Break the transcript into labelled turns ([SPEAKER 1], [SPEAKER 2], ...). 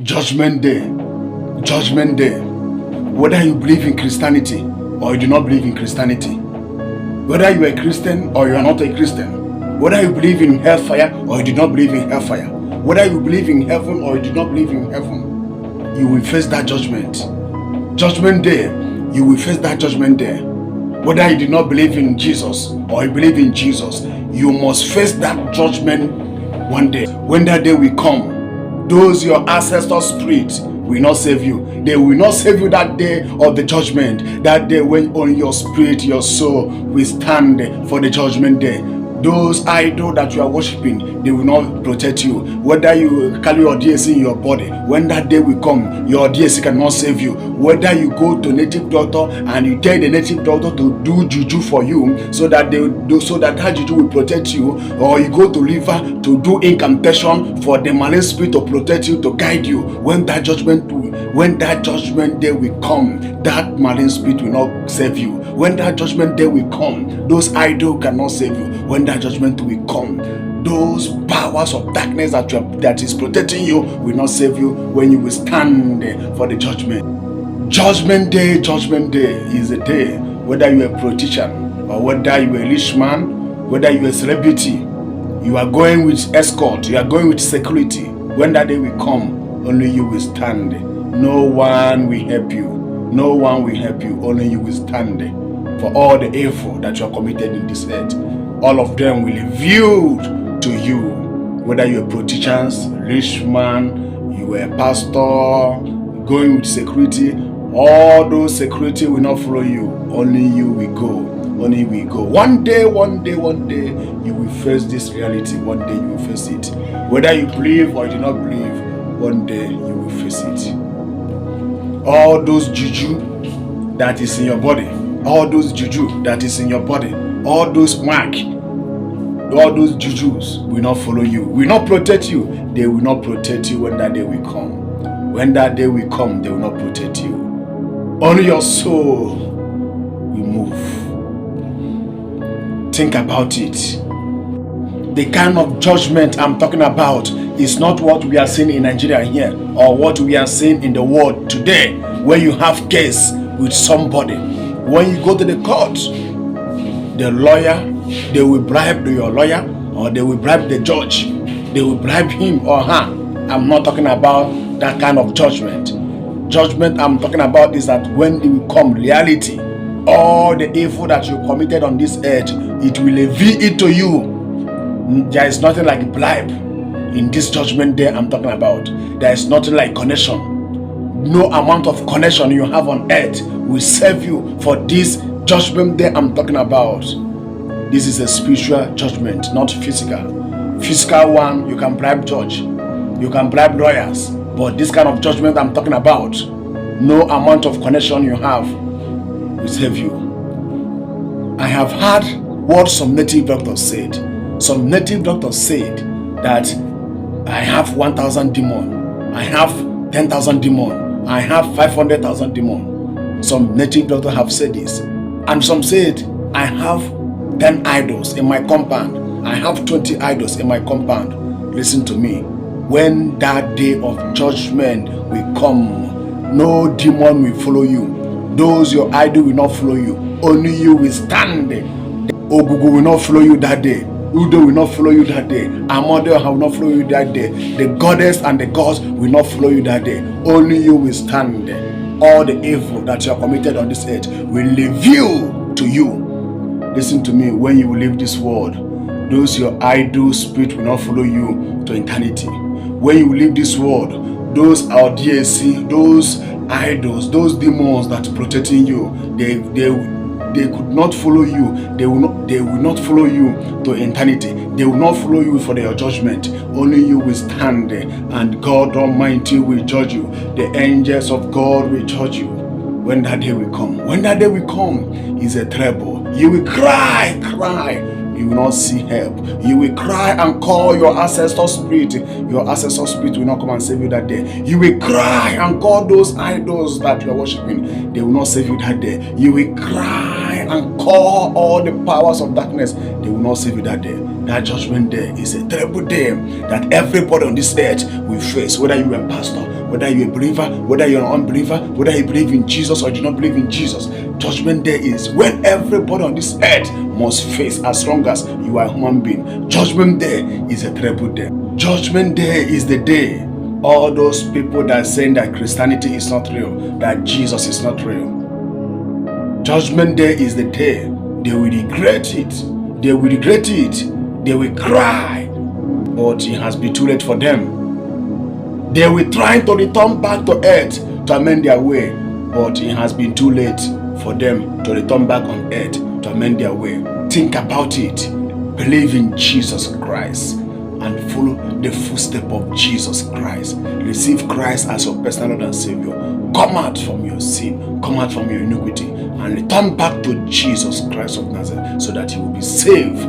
[SPEAKER 1] Judgment day. Judgment day. Whether you believe in Christianity or you do not believe in Christianity, whether you are a Christian or you are not a Christian, whether you believe in hellfire or you do not believe in hellfire, whether you believe in heaven or you do not believe in heaven, you will face that judgment. Judgment day, you will face that judgment day. Whether you do not believe in Jesus or you believe in Jesus, you must face that judgment one day. When that day will come, those your ancestor spirits will not save you. They will not save you that day of the judgment. That day when on your spirit, your soul will stand for the judgment day. Those idols that you are worshiping, they will not protect you. Whether you carry your DSC in your body, when that day will come, your DSC cannot save you. Whether you go to native doctor and you tell the native doctor to do juju for you, so that that juju will protect you, or you go to river to do incantation for the malign spirit to protect you, to guide you. When that judgment day will come, that malign spirit will not save you. When that judgment day will come, those idols cannot save you. When that judgment will come, those powers of darkness that is protecting you will not save you when you will stand for the judgment. Judgment day is a day, whether you are a politician or whether you are a rich man, whether you are a celebrity, you are going with escort, you are going with security. When that day will come, only you will stand. No one will help you. No one will help you. Only you will stand for all the evil that you are committed in this earth. All of them will be revealed to you. Whether you're a politician, rich man, you are a pastor, going with security, all those security will not follow you. Only you will go. Only you will go. One day, you will face this reality. One day you will face it. Whether you believe or you do not believe, one day you will face it. All those juju that is in your body, all those juju that is in your body, all those mark, all those jujus will not follow you, will not protect you. They will not protect you when that day will come. When that day will come, they will not protect you. Only your soul will move. Think about it. The kind of judgment I'm talking about is not what we are seeing in Nigeria here, or what we are seeing in the world today, where you have case with somebody. When you go to the court, the lawyer, they will bribe your lawyer, or they will bribe the judge. They will bribe him or her. I'm not talking about that kind of judgment. Judgment I'm talking about is that when it will come reality, all the evil that you committed on this earth, it will reveal it to you. There is nothing like bribe in this judgment day I'm talking about. There is nothing like connection. No amount of connection you have on earth will save you for this judgment day I'm talking about. This is a spiritual judgment, not physical. Physical one, you can bribe judge, you can bribe lawyers, but this kind of judgment I'm talking about, no amount of connection you have will save you. I have heard what some native doctors said. Some native doctors said that I have 1,000 demons, I have 10,000 demons, I have 500,000 demons. Some native doctors have said this. And some said, I have 10 idols in my compound, I have 20 idols in my compound. Listen to me. When that day of judgment will come, no demon will follow you. Those your idol will not follow you. Only you will stand. Ogugu will not follow you that day. Udo will not follow you that day. Amado will not follow you that day. The goddess and the gods will not follow you that day. Only you will stand. All the evil that you have committed on this earth will reveal to you. Listen to me. When you will leave this world, those your idol spirit will not follow you to eternity. When you will leave this world, those our DSC, those idols, those demons that are protecting you, they could not follow you. They will not follow you to eternity. They will not follow you for their judgment. Only you will stand, and God Almighty will judge you. The angels of God will judge you. When that day will come, when that day will come, is a trouble. You will cry. You will not see help. You will cry and call your ancestor spirit. Your ancestor spirit will not come and save you that day. You will cry and call those idols that you are worshiping. They will not save you that day. You will cry and call all the powers of darkness. They will not save you that day. That judgment day is a terrible day that everybody on this earth will face. Whether you are a pastor, whether you're a believer, whether you're an unbeliever, whether you believe in Jesus or you do not believe in Jesus. Judgment day is when everybody on this earth must face, as long as you are a human being. Judgment day is a terrible day. Judgment day is the day all those people that are saying that Christianity is not real, that Jesus is not real. Judgment day is the day they will regret it. They will regret it. They will cry. But it has been too late for them. They were trying to return back to earth to amend their way. But it has been too late for them to return back on earth to amend their way. Think about it. Believe in Jesus Christ and follow the footsteps of Jesus Christ. Receive Christ as your personal Lord and Savior. Come out from your sin. Come out from your iniquity and return back to Jesus Christ of Nazareth so that you will be saved